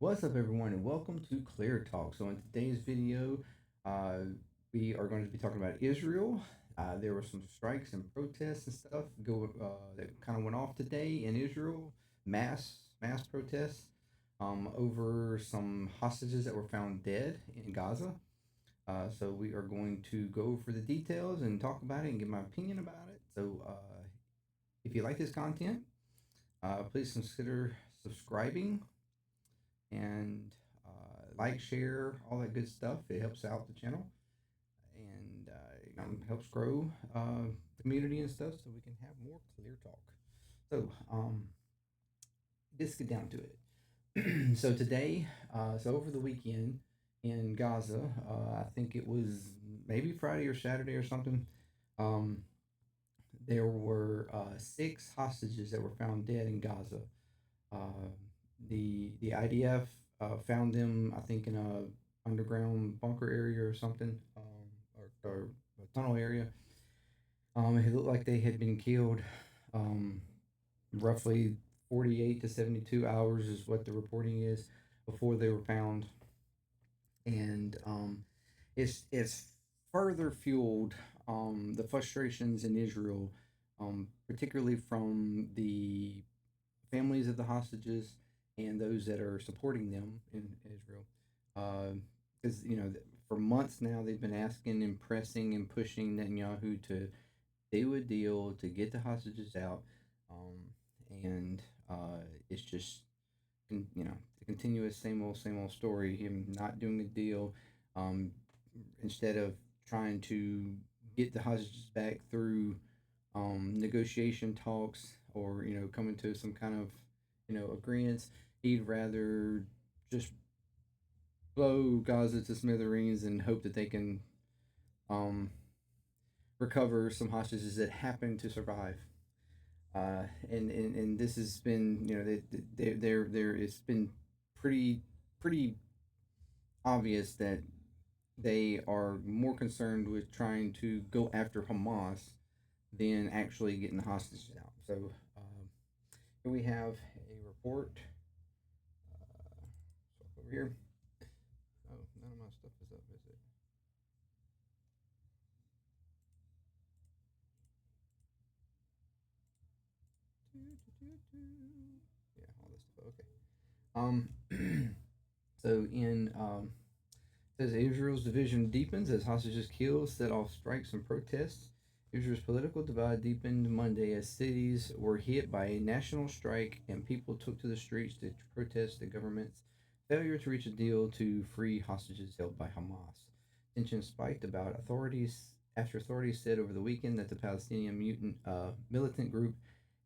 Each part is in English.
What's up, everyone, and welcome to ClearTalk. So, in today's video, uh, we are going to be talking about Israel. There were some strikes and protests and stuff that kind of went off today in Israel, mass protests over some hostages that were found dead in Gaza. So, we are going to go over the details and talk about it and give my opinion about it. So, if you like this content, please consider subscribing and like, share, all that good stuff. It helps out the channel and helps grow the community and stuff so we can have more clear talk. So, let's get down to it. So, today, so over the weekend in Gaza, I think it was maybe Friday or Saturday or something. Um, there were six hostages that were found dead in Gaza. Uh, the IDF found them, I think, in a underground bunker area or something, or a tunnel area. It looked like they had been killed. Um, Roughly 48 to 72 hours is what the reporting is before they were found, and it's further fueled the frustrations in Israel, particularly from the families of the hostages and those that are supporting them in Israel. Because for months now they've been asking and pressing and pushing Netanyahu to do a deal to get the hostages out, and it's just the continuous same old story. Him not doing a deal, um, instead of trying to get the hostages back through negotiation talks, or coming to some kind of agreements. He'd rather just blow Gaza to smithereens and hope that they can um, recover some hostages that happen to survive. And this has been, there it's been pretty obvious that they are more concerned with trying to go after Hamas than actually getting the hostages out. So here we have a report. Over here. Oh, none of my stuff is up, is it? Yeah, all this stuff. Okay. So in says Israel's division deepens as hostages killed set off strikes and protests. Israel's political divide deepened Monday as cities were hit by a national strike and people took to the streets to protest the government's failure to reach a deal to free hostages held by Hamas. Tension spiked about authorities after authorities said over the weekend that the Palestinian militant group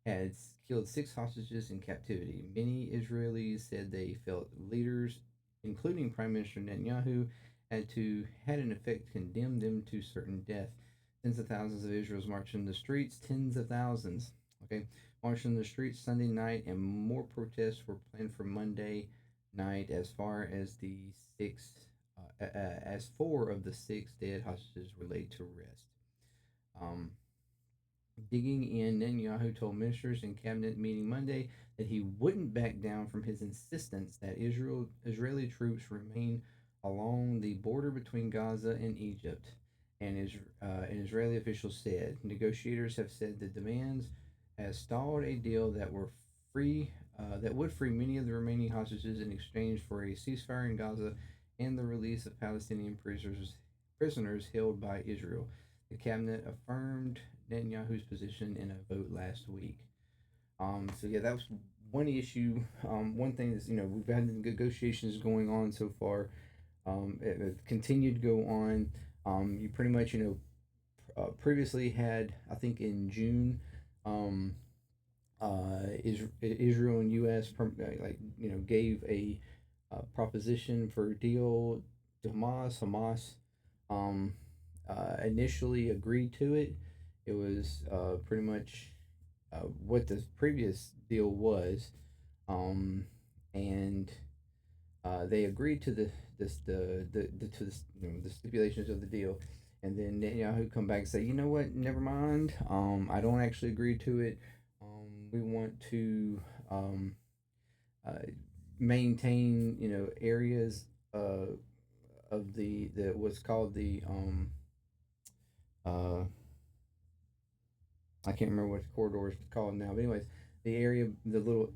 had killed six hostages in captivity. Many Israelis said they felt leaders, including Prime Minister Netanyahu, had in effect condemned them to certain death. Tens of thousands of Israelis marched in the streets. Tens of thousands, okay, marched in the streets Sunday night, and more protests were planned for Monday night. As far as as four of the six dead hostages were laid to rest. Um, Digging in, Netanyahu told ministers in cabinet meeting Monday that he wouldn't back down from his insistence that Israeli troops remain along the border between Gaza and Egypt. And an Israeli official said negotiators have said the demands has stalled a deal that would free many of the remaining hostages in exchange for a ceasefire in Gaza and the release of Palestinian prisoners held by Israel. The cabinet affirmed Netanyahu's position in a vote last week. So yeah, that was one issue. One thing is, we've had negotiations going on so far. It continued to go on. You pretty much, previously had, I think in June, Israel and U.S. Gave a proposition for a deal to Hamas. Hamas um, initially agreed to it. It was pretty much what the previous deal was, um, and they agreed to the stipulations of the deal. And then Netanyahu come back and say, you know what? Never mind. I don't actually agree to it. We want to uh, maintain, areas uh, of the what's called the uh, I can't remember what the corridor is called now, but anyways, the area, the little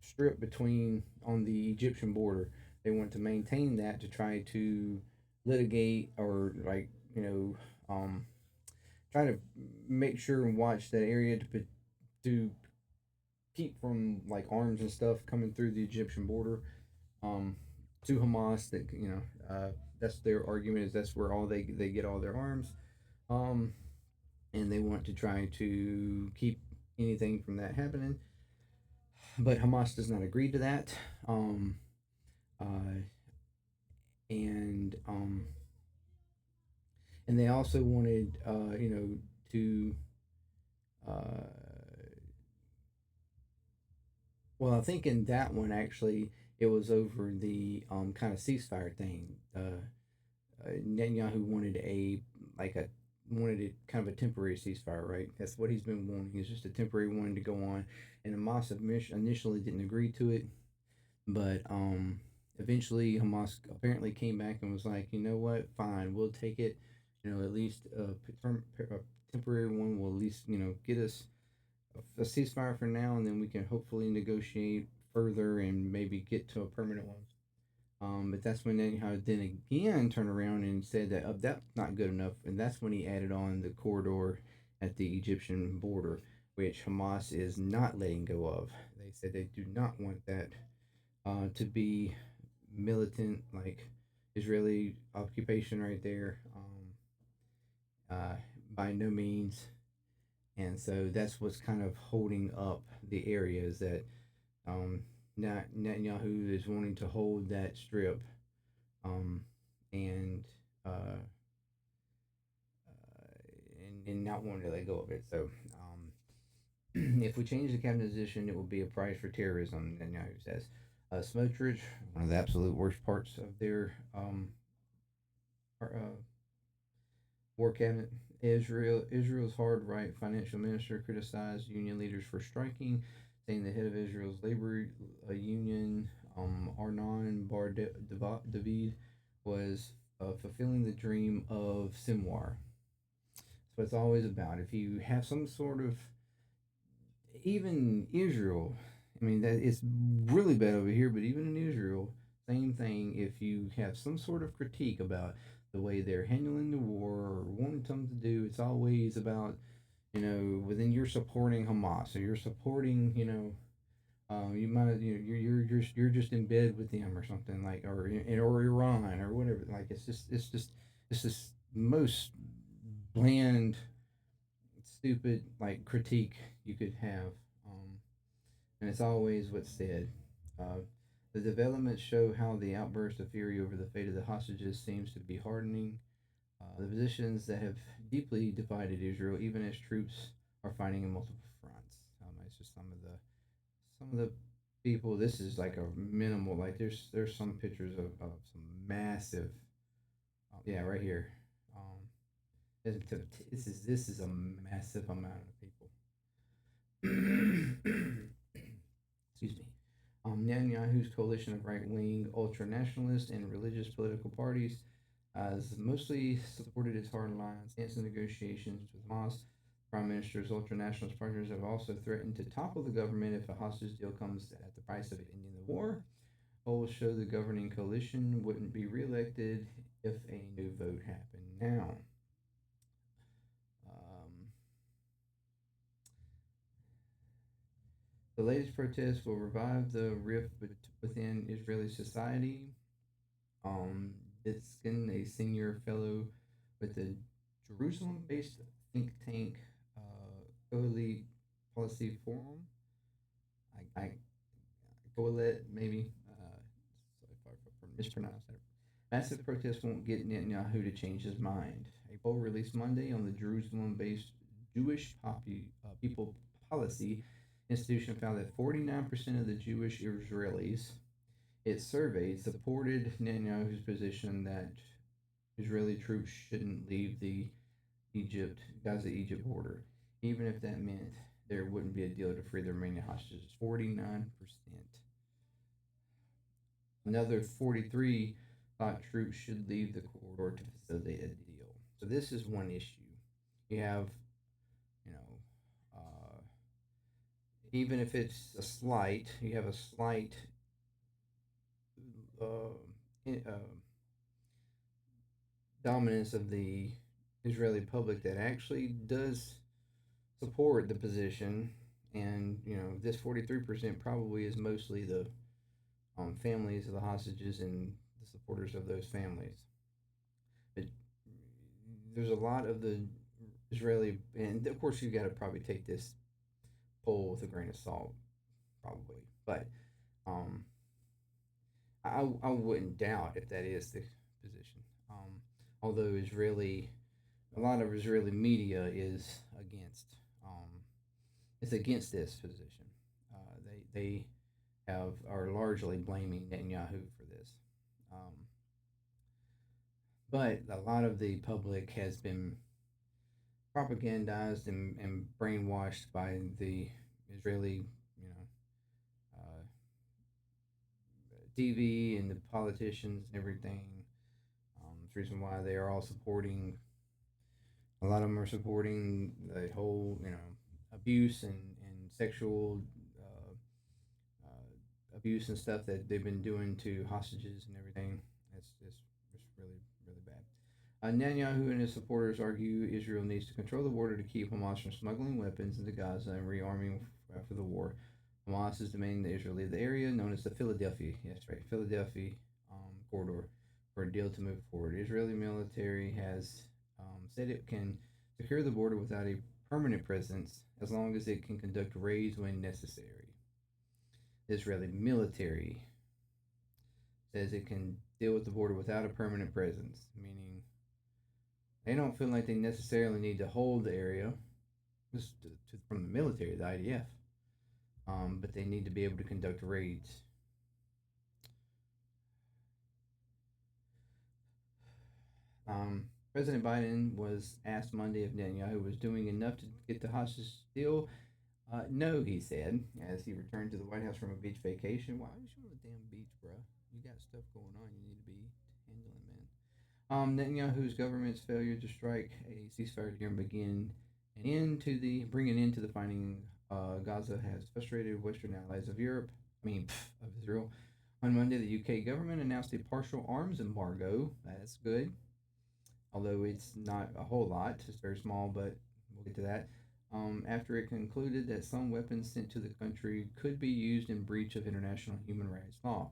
strip between on the Egyptian border, they want to maintain that to try to litigate or like try to make sure and watch that area to keep from like arms and stuff coming through the Egyptian border um, to Hamas. That that's their argument is that's where all they get all their arms, um, and they want to try to keep anything from that happening. But Hamas does not agree to that, um, uh, and and they also wanted to uh, well, I think in that one actually it was over the kind of ceasefire thing. Netanyahu wanted a wanted it kind of a temporary ceasefire, right? That's what he's been wanting. It's just a temporary one to go on, and Hamas initially didn't agree to it, but eventually Hamas apparently came back and was like, you know what, fine, we'll take it. At least a temporary one will at least get us a ceasefire for now, and then we can hopefully negotiate further and maybe get to a permanent one. But that's when Netanyahu then again turned around and said that that's not good enough, and that's when he added on the corridor at the Egyptian border, which Hamas is not letting go of. They said they do not want that to be militant, like Israeli occupation right there. By no means, and so that's what's kind of holding up the areas that um, Netanyahu is wanting to hold that strip um, and, and not wanting to let go of it. So if we change the cabinet position, it will be a price for terrorism. Netanyahu says. Smotrich, one of the absolute worst parts of their war cabinet. Israel's hard right financial minister criticized union leaders for striking, saying the head of Israel's labor union, Arnon Bar David, was fulfilling the dream of Simwar. So it's always about if you have some sort of even Israel. I mean that it's really bad over here, but even in Israel, same thing. If you have some sort of critique about the way they're handling the war or wanting something to do, it's always about within you're supporting Hamas or you're supporting you might you're just in bed with them or something like or Iran or whatever. Like it's just most bland stupid like critique you could have, and it's always what's said. Uh, the developments show how the outburst of fury over the fate of the hostages seems to be hardening the positions that have deeply divided Israel, even as troops are fighting in multiple fronts. It's just some of the people. This is like a minimal. Like there's some pictures of some massive. Yeah, right here. Um, this is a massive amount of people. Excuse me. Netanyahu's coalition of right wing, ultra nationalist, and religious political parties has mostly supported its hardline stance in negotiations with Hamas. Prime Minister's ultra nationalist partners have also threatened to topple the government if a hostage deal comes at the price of ending the war. Polls show the governing coalition wouldn't be reelected if a new vote happened now. Um, the latest protests will revive the rift within Israeli society. Ditzkin, a senior fellow with the Jerusalem-based think tank Coalit Policy Forum, I Coalit maybe. Sorry if I mispronounced that. Massive protests won't get Netanyahu to change his mind. A poll released Monday on the Jerusalem-based Jewish People Policy Institution found that 49% of the Jewish Israelis it surveyed supported Netanyahu's position that Israeli troops shouldn't leave the Gaza-Egypt border, even if that meant there wouldn't be a deal to free the remaining hostages. 49%. Another 43 thought troops should leave the corridor to facilitate a deal. So this is one issue. You have, you know, even if it's a slight, you have a slight uh, dominance of the Israeli public that actually does support the position. And, this 43% probably is mostly the families of the hostages and the supporters of those families. But there's a lot of the Israeli, and of course, you got to probably take this poll with a grain of salt, probably. But um, I wouldn't doubt if that is the position. Although a lot of Israeli media um, is against this position. They are largely blaming Netanyahu for this. Um, but a lot of the public has been propagandized and brainwashed by the Israeli, you know, uh, TV and the politicians and everything. It's the reason why they are all supporting. A lot of them are supporting the whole, abuse and sexual abuse and stuff that they've been doing to hostages and everything. It's really really bad. Netanyahu and his supporters argue Israel needs to control the border to keep Hamas from smuggling weapons into Gaza and rearming after the war. Hamas is demanding that Israel leave the area known as the Philadelphia, yes, right, Philadelphia corridor for a deal to move forward. Israeli military has said it can secure the border without a permanent presence as long as it can conduct raids when necessary. The Israeli military says it can deal with the border without a permanent presence, meaning they don't feel like they necessarily need to hold the area from the military, the IDF, but they need to be able to conduct raids. President Biden was asked Monday if Netanyahu was doing enough to get the hostage deal. No, he said, as he returned to the White House from a beach vacation. Why are you on the damn beach, bro? You got stuff going on you need to be handling, man. Netanyahu's government's failure to strike a ceasefire deal and bring an end to the fighting Gaza has frustrated Western allies of Europe. Of Israel. On Monday, the UK government announced a partial arms embargo. That's good, although it's not a whole lot. It's very small, but we'll get to that. After it concluded that some weapons sent to the country could be used in breach of international human rights law.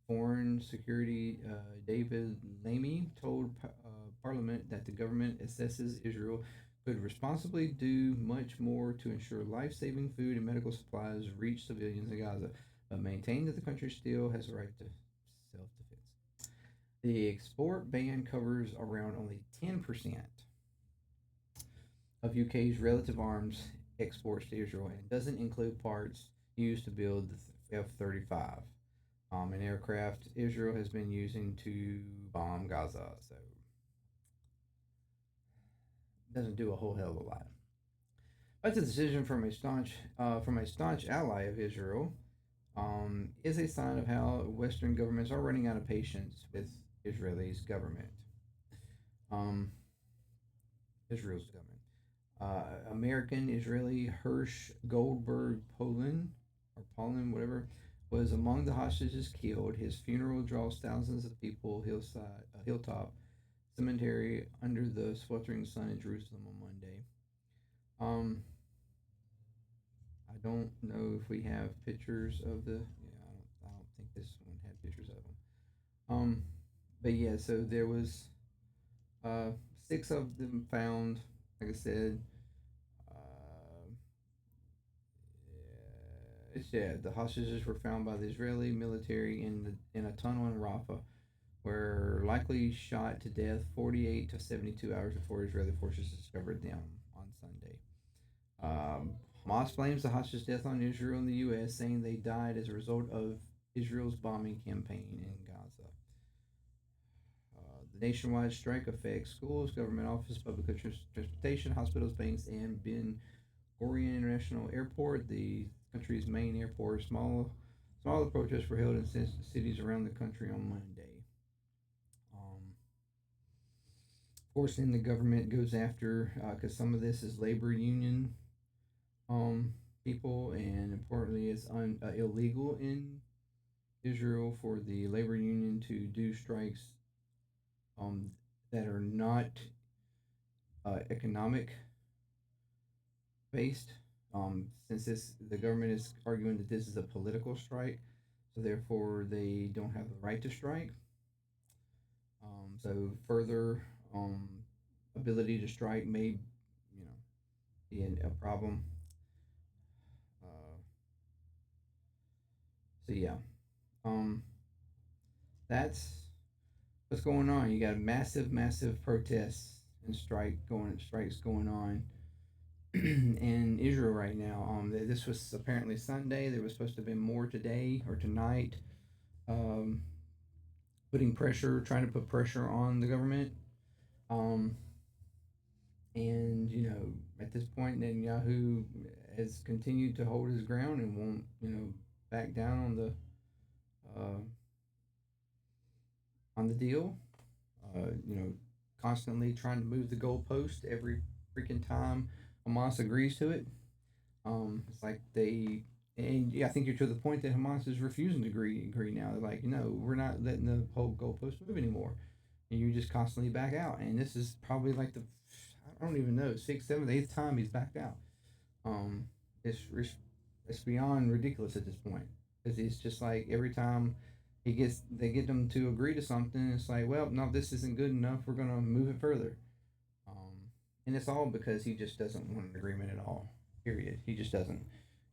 Foreign Secretary David Lammy told Parliament that the government assesses Israel could responsibly do much more to ensure life saving food and medical supplies reach civilians in Gaza, but maintain that the country still has a right to self defense. The export ban covers around only 10% of UK's relative arms exports to Israel and doesn't include parts used to build the F-35, an aircraft Israel has been using to bomb Gaza. So it doesn't do a whole hell of a lot. But the decision from a staunch ally of Israel is a sign of how Western governments are running out of patience with Israel's government. Um, Israel's government. American Israeli Hirsch Goldberg Poland, whatever, was among the hostages killed. His funeral draws thousands of people hilltop cemetery under the sweltering sun in Jerusalem on Monday. I don't know if we have pictures of the. Yeah, I don't think this one had pictures of them. But yeah, so there was uh 6 of them found. Like I said, uh, yeah, the hostages were found by the Israeli military in a tunnel in Rafah, were likely shot to death 48 to 72 hours before Israeli forces discovered them on Sunday. Um, Hamas blames the hostage death on Israel and the U.S., saying they died as a result of Israel's bombing campaign in Gaza. The nationwide strike affects schools, government offices, public transportation, hospitals, banks, and Ben Gurion International Airport, the country's main airport. Smaller protests were held in cities around the country on Monday. Of course, then the government goes after because some of this is labor union um, people, and importantly, it's illegal in Israel for the labor union to do strikes um, that are not economic based. Since the government is arguing that this is a political strike, so therefore they don't have the right to strike. So further um, ability to strike may, be a problem. Uh, so yeah, um, that's what's going on. You got massive, massive protests and strikes going on in Israel right now. This was apparently Sunday. There was supposed to have been more today or tonight. Um, trying to put pressure on the government. Um, and at this point, Netanyahu has continued to hold his ground and won't, back down uh, on the deal. You know, constantly trying to move the goalpost every freaking time Hamas agrees to it. It's like and yeah, I think you're to the point that Hamas is refusing to agree now. They're like, no, we're not letting the whole goalpost move anymore, and you just constantly back out. And this is probably like I don't even know, sixth, seventh, eighth time he's backed out. Um, it's it's beyond ridiculous at this point because it's just like every time they get them to agree to something, it's like, well, no, this isn't good enough. We're gonna move it further. And it's all because he just doesn't want an agreement at all. Period. He just doesn't.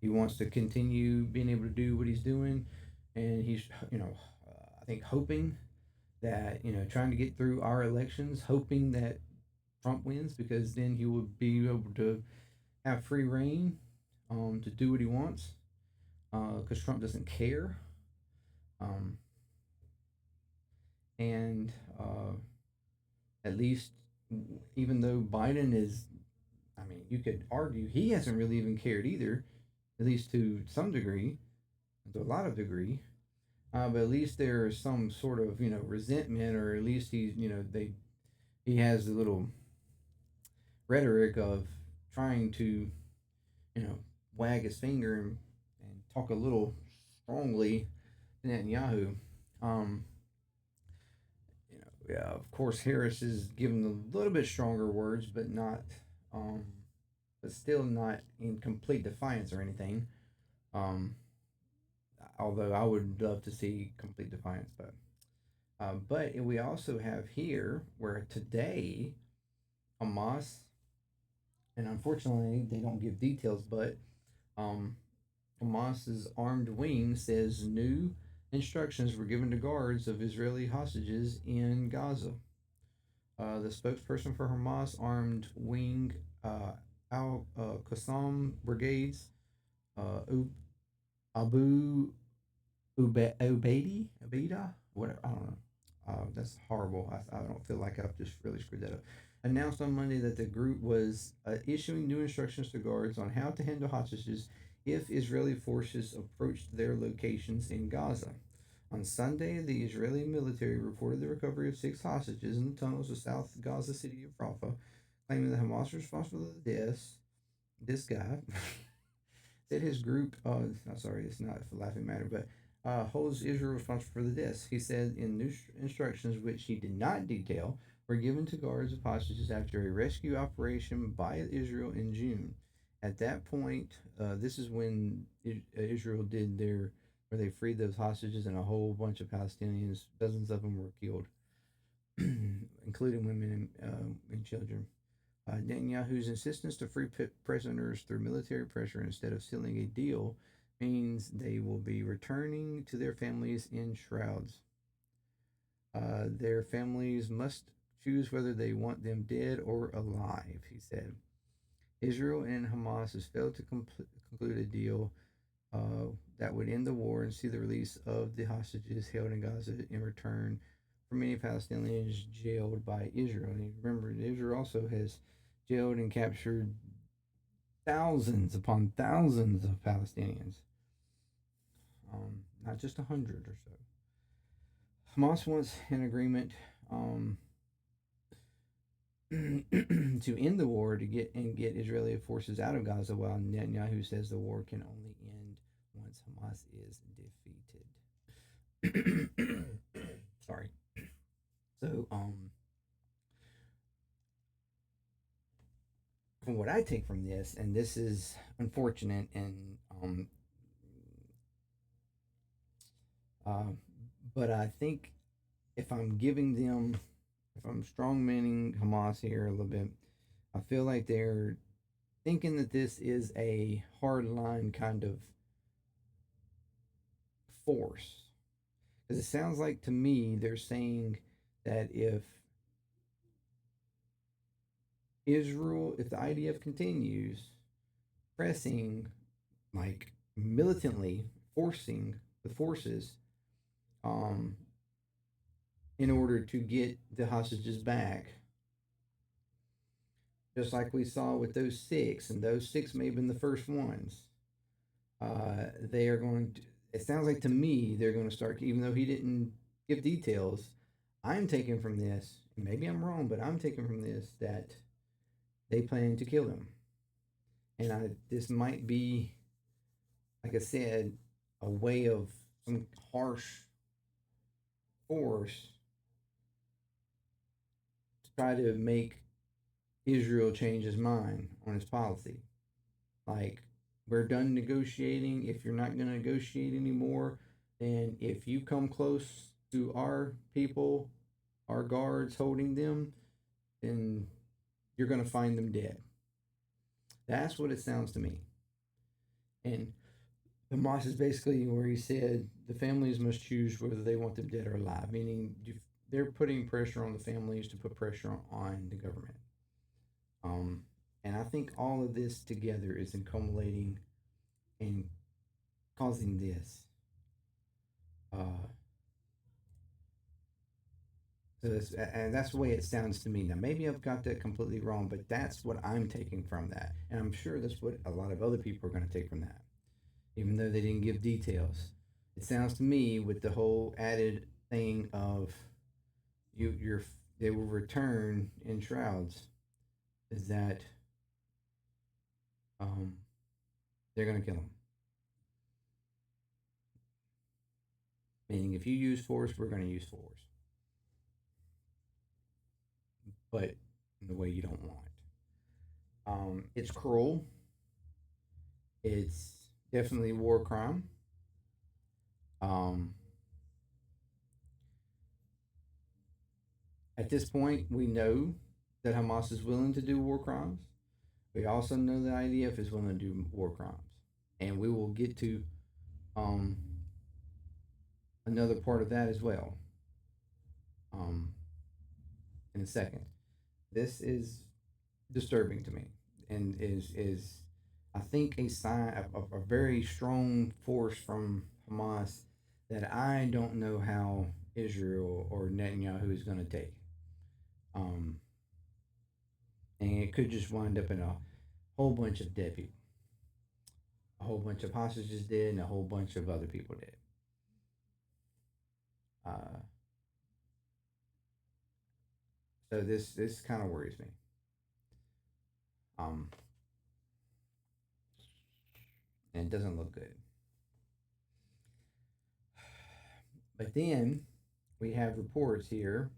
He wants to continue being able to do what he's doing, and he's I think hoping that trying to get through our elections, hoping that Trump wins because then he will be able to have free reign to do what he wants because Trump doesn't care. Um, and at least, even though Biden is, I mean, you could argue he hasn't really even cared either, at least to some degree, to a lot of degree. But at least there's some sort of resentment, or at least he has the little rhetoric of trying to you know wag his finger and talk a little strongly to Netanyahu. Um, yeah, of course Harris is giving a little bit stronger words, but not, um, but still not in complete defiance or anything. Um, Although I would love to see complete defiance, but we also have here where today Hamas, and unfortunately they don't give details, but um, Hamas's armed wing says new instructions were given to guards of Israeli hostages in Gaza. The spokesperson for Hamas armed wing Al Qassam brigades, Abu Ubeda, whatever, I don't know. That's horrible. I don't feel like I've just really screwed that up. Announced on Monday that the group was issuing new instructions to guards on how to handle hostages if Israeli forces approached their locations in Gaza. On Sunday, the Israeli military reported the recovery of six hostages in the tunnels of South Gaza city of Rafah, claiming that Hamas was responsible for the deaths. This guy said his group, sorry, it's not a laughing matter, but holds Israel responsible for the deaths. He said in new instructions, which he did not detail, were given to guards of hostages after a rescue operation by Israel in June. At that point, this is when Israel did where they freed those hostages, and a whole bunch of Palestinians, dozens of them were killed, including women and children. Netanyahu's insistence to free prisoners through military pressure instead of sealing a deal means they will be returning to their families in shrouds. Their families must choose whether they want them dead or alive, he said. Israel and Hamas has failed to conclude a deal that would end the war and see the release of the hostages held in Gaza in return for many Palestinians jailed by Israel. And remember, Israel also has jailed and captured thousands upon thousands of Palestinians. not just 100 or so. Hamas wants an agreement um, to end the war to get Israeli forces out of Gaza, while Netanyahu says the war can only end once Hamas is defeated. Sorry. So, from what I take from this, and this is unfortunate, and uh, but I think if I'm giving them, if I'm strongmanning Hamas here a little bit, I feel like they're thinking that this is a hardline kind of force. Because it sounds like to me they're saying that if the IDF continues pressing, like militantly forcing the forces, um, in order to get the hostages back, just like we saw with those six, and those six may have been the first ones. They are going to. It sounds like to me they're going to start, even though he didn't give details. I'm taking from this, and maybe I'm wrong, but I'm taking from this that they plan to kill him, and this might be, like I said, a way of some harsh force to try to make Israel change his mind on his policy. Like, we're done negotiating. If you're not going to negotiate anymore, then if you come close to our people, our guards holding them, then you're going to find them dead. That's what it sounds to me. And Hamas is basically where he said the families must choose whether they want them dead or alive, meaning they're putting pressure on the families to put pressure on the government. Um, and I think all of this together is accumulating and causing this. Uh, and that's the way it sounds to me. Now, maybe I've got that completely wrong, but that's what I'm taking from that. And I'm sure that's what a lot of other people are going to take from that, even though they didn't give details. It sounds to me with the whole added thing of they will return in shrouds, is that um, they're going to kill them. Meaning, if you use force, we're going to use force, but in the way you don't want. It's cruel. It's definitely a war crime. Um, at this point, we know that Hamas is willing to do war crimes. We also know the IDF is willing to do war crimes, and we will get to um, another part of that as well um, in a second. This is disturbing to me, and is I think a sign of a very strong force from Hamas that I don't know how Israel or Netanyahu is going to take. Um, and it could just wind up in a whole bunch of dead people, a whole bunch of hostages dead, and a whole bunch of other people dead. Uh, so this kind of worries me. Um, and it doesn't look good. But then we have reports here.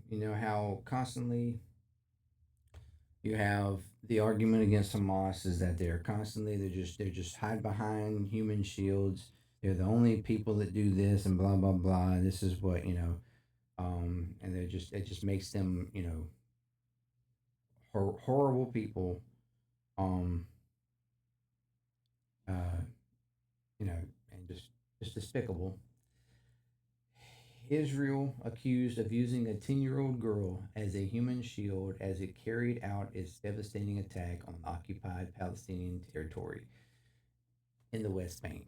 You know how constantly you have the argument against Hamas is that they're just hide behind human shields. They're the only people that do this and blah blah blah. This is what and it just makes them horrible people. Um, uh, and just despicable. Israel accused of using a 10-year-old girl as a human shield as it carried out its devastating attack on occupied Palestinian territory in the West Bank.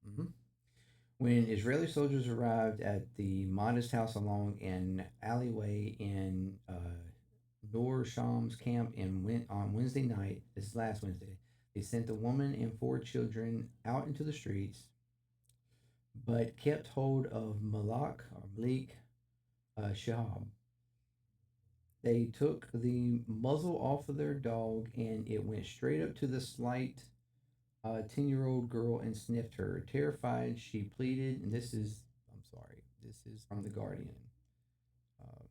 Mm-hmm. When Israeli soldiers arrived at the modest house along an alleyway in Noor Sham's camp and went on Wednesday night, this last Wednesday, They sent the woman and four children out into the streets, but kept hold of Malak or Malik Shahab. They took the muzzle off of their dog and it went straight up to the slight 10-year-old girl and sniffed her. Terrified, she pleaded, and I'm sorry, this is from The Guardian. Uh,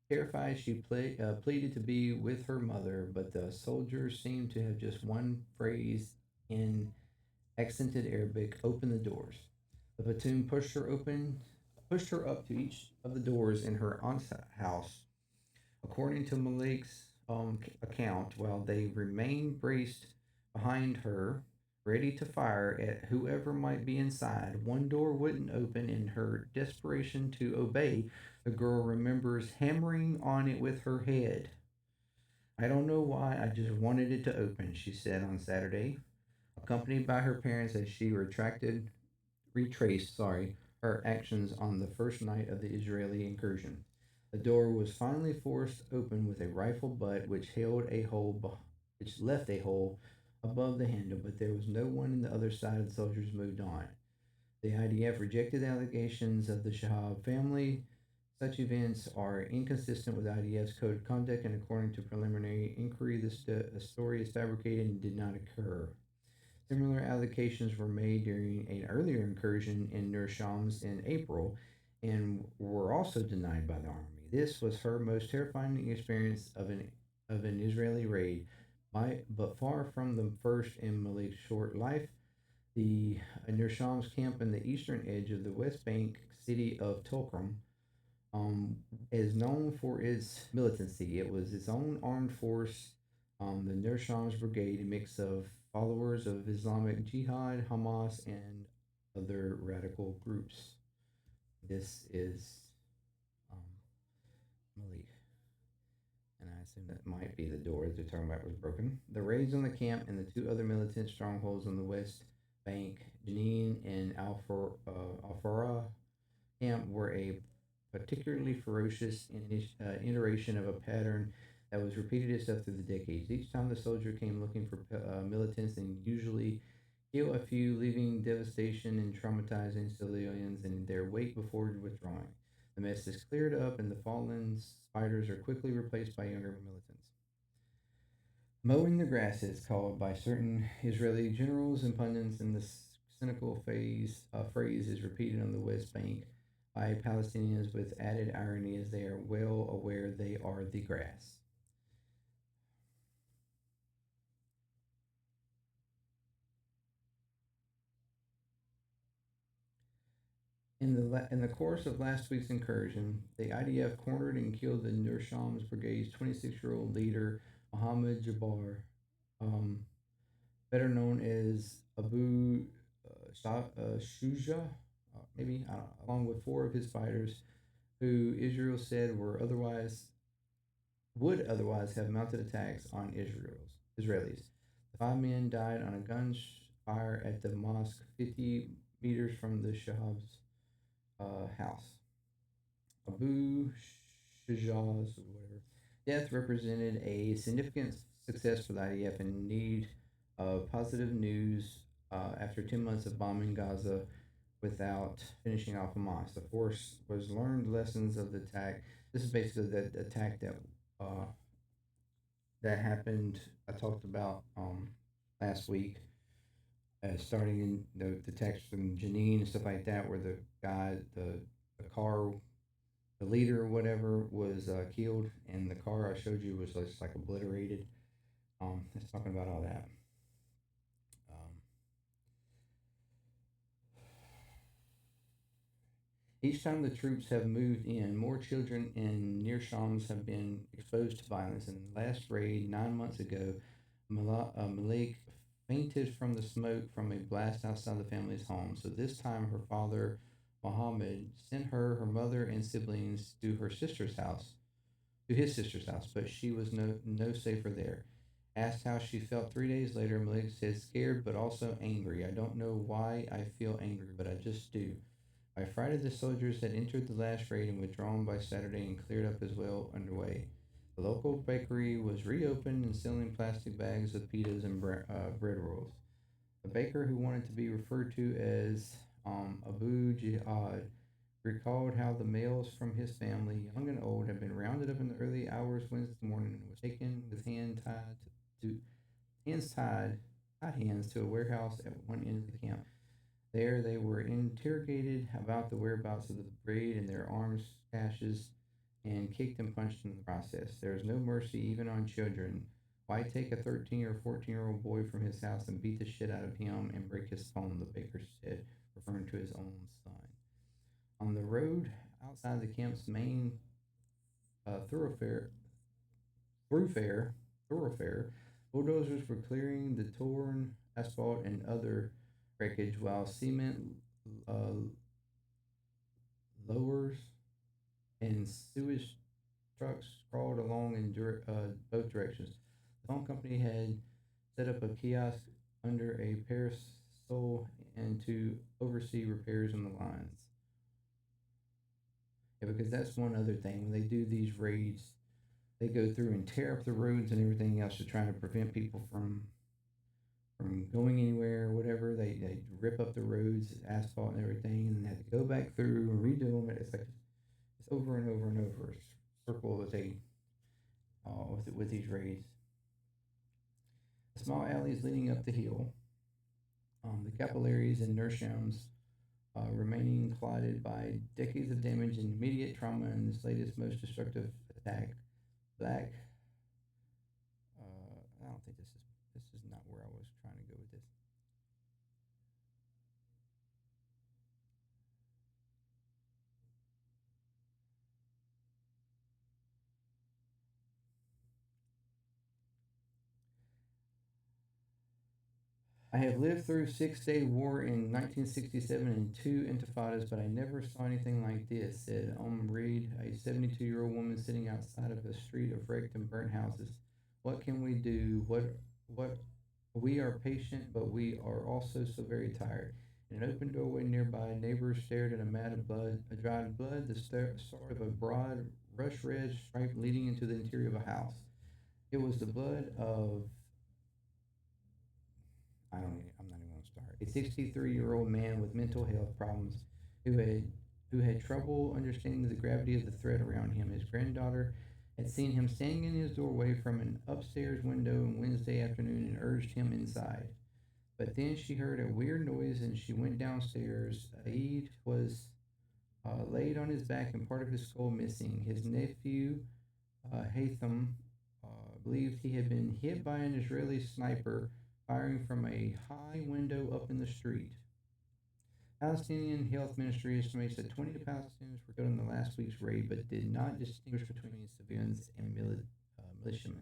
Terrified, she pleaded to be with her mother, but the soldiers seemed to have just one phrase in accented Arabic: "Open the doors." The platoon pushed her up to each of the doors in her aunt's house. According to Malik's account, while they remained braced behind her, ready to fire at whoever might be inside, one door wouldn't open. In her desperation to obey, the girl remembers hammering on it with her head. "I don't know why, I just wanted it to open," she said on Saturday, accompanied by her parents as she retraced, her actions on the first night of the Israeli incursion. The door was finally forced open with a rifle butt, which left a hole above the handle, but there was no one on the other side. The soldiers moved on. The IDF rejected the allegations of the Shahab family. Such events are inconsistent with IDF's code of conduct, and according to preliminary inquiry, the story is fabricated and did not occur. Similar allegations were made during an earlier incursion in Nur Shams in April and were also denied by the army. This was her most terrifying experience of an Israeli raid, but far from the first in Malik's short life. The Nur Shams camp on the eastern edge of the West Bank city of Tulkrum is known for its militancy. It was its own armed force, the Nur Shams Brigade, a mix of followers of Islamic Jihad, Hamas, and other radical groups. This is um, Malik, and I assume that might be the door that they're talking about was broken. The raids on the camp and the two other militant strongholds on the West Bank, Jenin and Al Farah camp, were a particularly ferocious iteration of a pattern that was repeated itself through the decades. Each time the soldier came looking for militants and usually kill a few, leaving devastation and traumatizing civilians in their wake before withdrawing. The mess is cleared up and the fallen fighters are quickly replaced by younger militants. Mowing the grass is called by certain Israeli generals and pundits, and the cynical phrase is repeated on the West Bank by Palestinians with added irony as they are well aware they are the grass. In the course of last week's incursion, the IDF cornered and killed the Nur Shams Brigade's 26-year-old leader, Mohammed Jabbar, um, better known as Abu Shuja, maybe, I don't know, along with four of his fighters, who Israel said would otherwise have mounted attacks on Israelis. The five men died on a gunfire at the mosque 50 meters from the Shahab's house. Abu Shajaz, or whatever. Death represented a significant success for the IDF and need of positive news after 10 months of bombing Gaza without finishing off Hamas. The force was learned lessons of the attack. This is basically the attack uh, that happened. I talked about last week, starting in the text from Janine and stuff like that, where the guy, the car, the leader or whatever was killed, and the car I showed you was just like obliterated. It's talking about all that. Um, Each time the troops have moved in, more children in near Shams have been exposed to violence. In the last raid 9 months ago, Malik fainted from the smoke from a blast outside the family's home. So this time, her father, Mohammed, sent her mother, and siblings to his sister's house, but she was no safer there. Asked how she felt 3 days later, Malik said, "Scared, but also angry. I don't know why I feel angry, but I just do." By Friday, the soldiers had entered the last raid and withdrawn by Saturday and cleared up as well underway. The local bakery was reopened and selling plastic bags of pitas and bread rolls. The baker, who wanted to be referred to as Abu Jihad, recalled how the males from his family, young and old, had been rounded up in the early hours Wednesday morning and was taken with hands tied hands to a warehouse at one end of the camp. There, they were interrogated about the whereabouts of the bread and their arms caches and kicked and punched in the process. There is no mercy even on children. Why take a 13 or 14-year-old boy from his house and beat the shit out of him and break his phone, the baker said, referring to his own son. On the road outside the camp's main uh, thoroughfare, thoroughfare, thoroughfare, bulldozers were clearing the torn asphalt and other wreckage while cement uh, lowers and sewage trucks crawled along in both directions. The phone company had set up a kiosk under a parasol and to oversee repairs on the lines. Yeah, because that's one other thing. When they do these raids, they go through and tear up the roads and everything else to try to prevent people from going anywhere or whatever. They rip up the roads, asphalt and everything, and they have to go back through and redo them. It's like it's over and over and over. It's a circle that they with these raids. The small alleys leading up the hill, the capillaries and nershams remaining clotted by decades of damage and immediate trauma in this latest, most destructive attack. Black. I don't think this is not where I was trying to go with this. I have lived through Six-Day War in 1967 and two intifadas, but I never saw anything like this, said Reed, a 72-year-old woman sitting outside of a street of wrecked and burnt houses. What can we do? What we are patient, but we are also so very tired. In an open doorway nearby, neighbors stared at a mat of blood, a dried blood, the start of a broad, rush red stripe leading into the interior of a house. It was the blood of I'm not even going to start. A 63-year-old man with mental health problems who had who had trouble understanding the gravity of the threat around him. His granddaughter had seen him standing in his doorway from an upstairs window on Wednesday afternoon and urged him inside. But then she heard a weird noise and she went downstairs. Aid was laid on his back and part of his skull missing. His nephew, Hatham, believed he had been hit by an Israeli sniper firing from a high window up in the street. Palestinian Health Ministry estimates that 20 Palestinians were killed in the last week's raid, but did not distinguish between civilians and militiamen.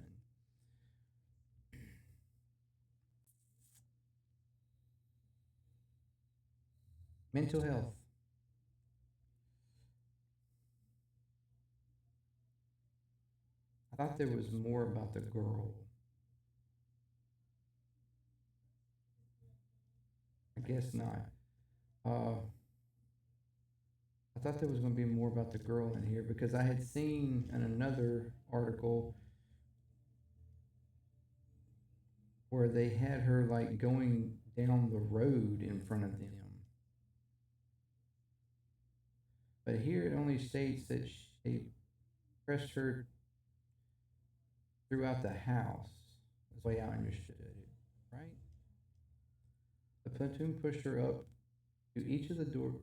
Mental health. I thought there was more about the girl. I guess not. Uh, I thought there was going to be more about the girl in here because I had seen in another article where they had her like going down the road in front of them. But here it only states that they pressed her throughout the house. That's the way I understood it, right? The platoon pushed her up to each of the doors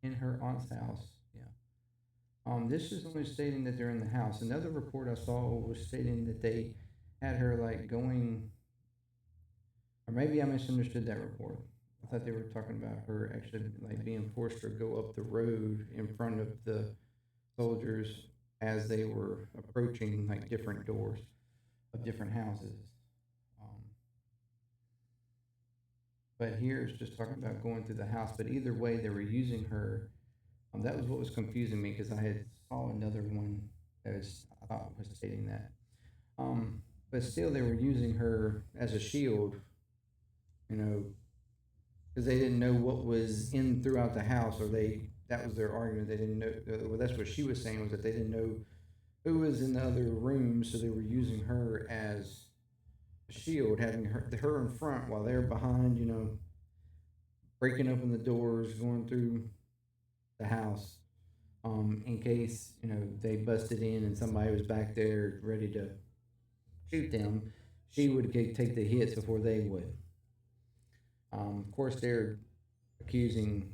in her aunt's house. Yeah. This is only stating that they're in the house. Another report I saw was stating that they had her like going, or maybe I misunderstood that report. I thought they were talking about her actually like being forced to go up the road in front of the soldiers as they were approaching like different doors of different houses. Um, but here it's just talking about going through the house. But either way, they were using her. That was what was confusing me because I had saw another one that was I thought was stating that. But still, they were using her as a shield, you know, because they didn't know what was in throughout the house, or they that was their argument. They didn't know. Well, that's what she was saying was that they didn't know who was in the other room, so they were using her as a shield, having her in front while they're behind, breaking open the doors, going through the house, in case they busted in and somebody was back there ready to shoot them. She would take the hits before they would. Of course, they're accusing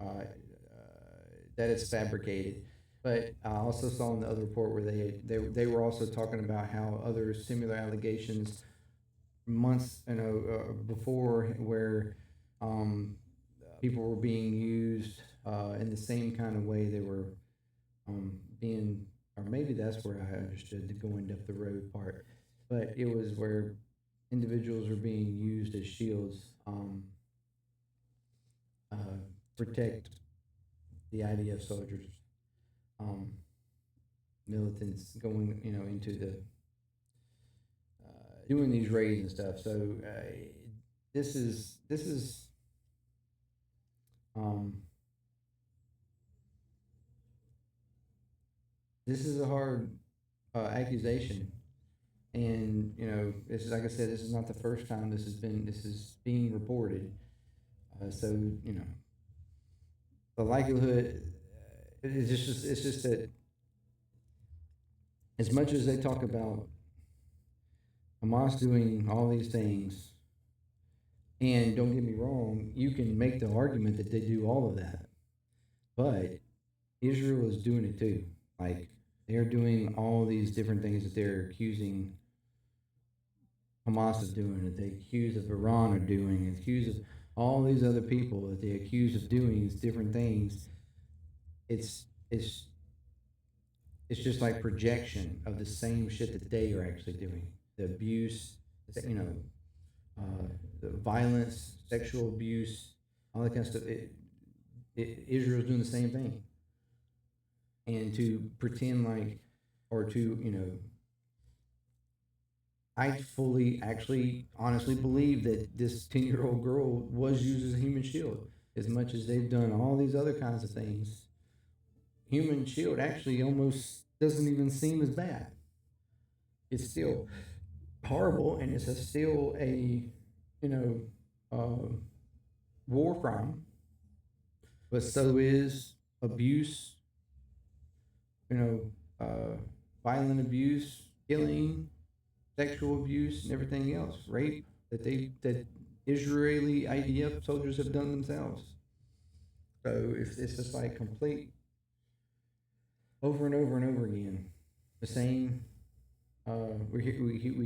that it's fabricated. But I also saw in the other report where they were also talking about how other similar allegations months before, where people were being used in the same kind of way they were being, or maybe that's where I understood the going up the road part, but it was where individuals were being used as shields, uh, protect the IDF soldiers, um, militants going, into the doing these raids and stuff. So this is um, this is a hard accusation, and this is, like I said, this is not the first time this is being reported. So the likelihood it's just that as much as they talk about Hamas doing all these things, and don't get me wrong, you can make the argument that they do all of that, but Israel is doing it too. Like, they're doing all these different things that they're accusing Hamas of doing, that they accuse of Iran of doing, accuse of all these other people that they accuse of doing these different things. It's it's it's just like projection of the same shit that they are actually doing. The abuse, you know, the violence, sexual abuse, all that kind of stuff. Israel's doing the same thing, and to pretend like, or to I fully, actually, honestly believe that this 10-year-old girl was used as a human shield. As much as they've done all these other kinds of things, human shield actually almost doesn't even seem as bad. It's still horrible, and it's still a, you know, uh, war crime, but so is abuse, you know, violent abuse, killing, sexual abuse, and everything else, rape that Israeli IDF soldiers have done themselves. So it's just like complete over and over and over again, the same. We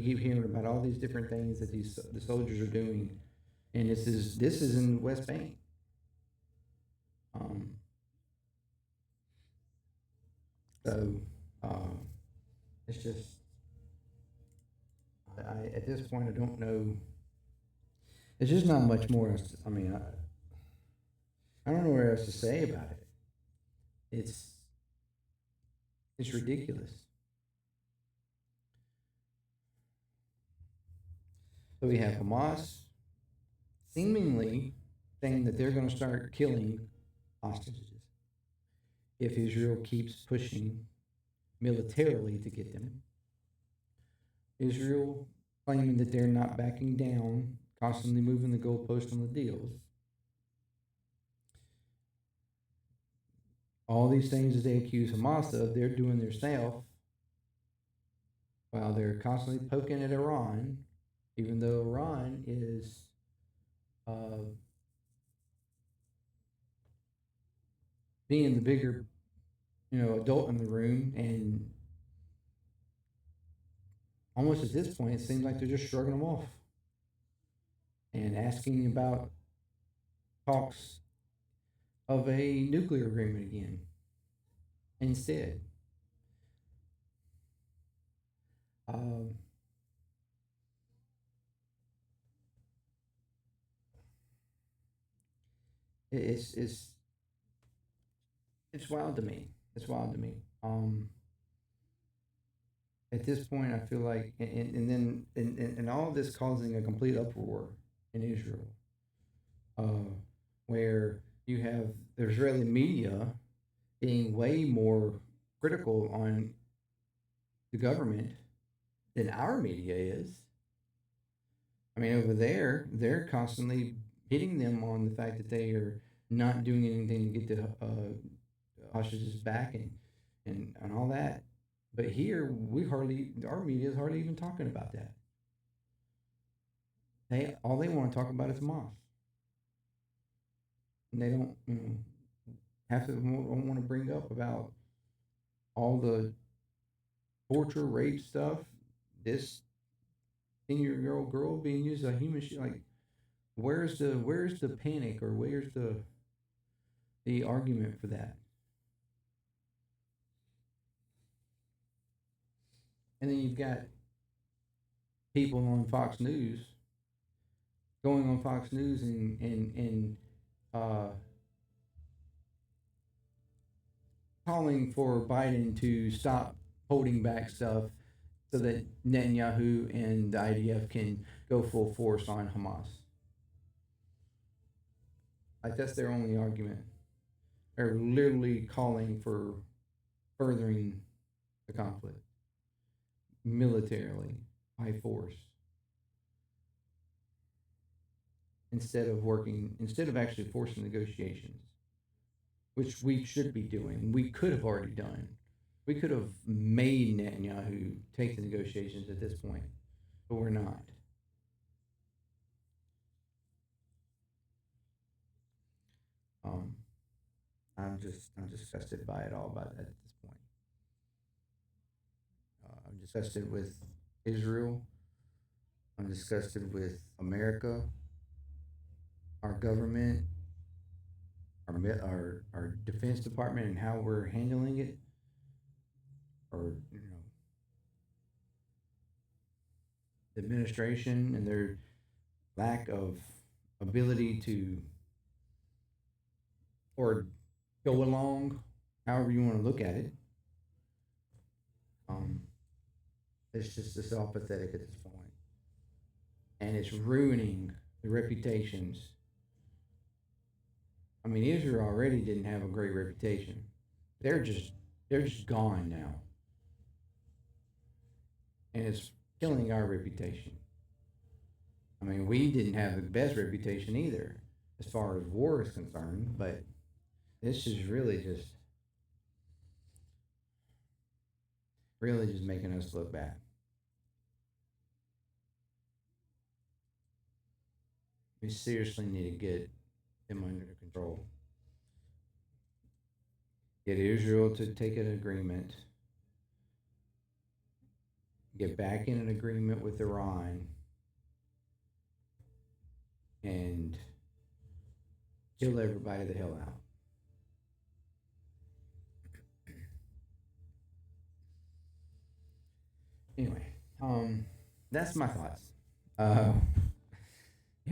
keep hearing about all these different things that the soldiers are doing, and this is in the West Bank. Um, so uh, it's just at this point I don't know. It's just not much more else. I mean, I don't know what else to say about it. It's it's ridiculous. So we have Hamas seemingly saying that they're going to start killing hostages if Israel keeps pushing militarily to get them. Israel claiming that they're not backing down, constantly moving the goalpost on the deals. All these things that they accuse Hamas of, they're doing themselves, while they're constantly poking at Iran, even though Iran is being the bigger, adult in the room, and almost at this point, it seems like they're just shrugging them off and asking about talks of a nuclear agreement again instead. Um, it's it's wild to me. It's wild to me. At this point, I feel like, and then and all this causing a complete uproar in Israel, uh, where you have the Israeli media being way more critical on the government than our media is. I mean, over there, they're constantly hitting them on the fact that they are not doing anything to get the hostages back and all that. But here, our media is hardly even talking about that. All they want to talk about is Hamas, and they don't have to don't want to bring up about all the torture, rape stuff. This 10-year-old girl being used as a human shield. Like, where's the panic, or where's the argument for that? And then you've got people on Fox News going on Fox News and uh, calling for Biden to stop holding back stuff so that Netanyahu and the IDF can go full force on Hamas. Like, that's their only argument. They're literally calling for furthering the conflict militarily by force instead of actually forcing negotiations, which we should be doing. We could have already done. We could have made Netanyahu take the negotiations at this point, but we're not. Um, I'm disgusted by it all. By at this point, I'm disgusted with Israel. I'm disgusted with America, our government, our Defense Department, and how we're handling it, or the administration and their lack of ability to or go along, however you want to look at it. Um, it's all pathetic at this point, and it's ruining the reputations. I mean, Israel already didn't have a great reputation. They're just they're just gone now, and it's killing our reputation. I mean, we didn't have the best reputation either, as far as war is concerned, but this is really just making us look bad. We seriously need to get them under control. Get Israel to take an agreement. Get back in an agreement with Iran and kill everybody the hell out. Anyway, that's my thoughts. You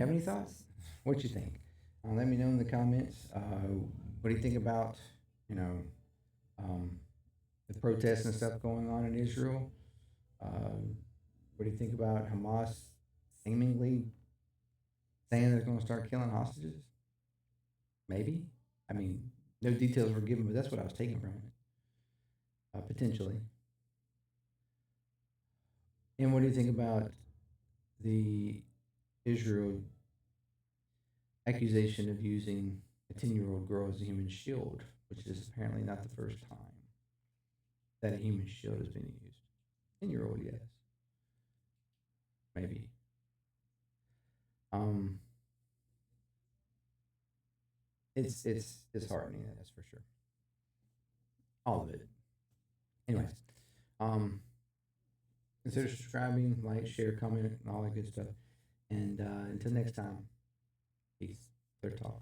have any thoughts? What you think? Let me know in the comments. What do you think about you know um, the protests and stuff going on in Israel? What do you think about Hamas seemingly saying they're going to start killing hostages? Maybe. I mean, no details were given, but that's what I was taking from it. Potentially. And what do you think about the Israel accusation of using a 10-year-old girl as a human shield, which is apparently not the first time that a human shield has been used? 10-year-old, yes. Maybe. Um, it's disheartening, that's for sure. All of it. Anyways, consider subscribing, like, share, comment, and all that good stuff. And until next time, peace. ClearTalk.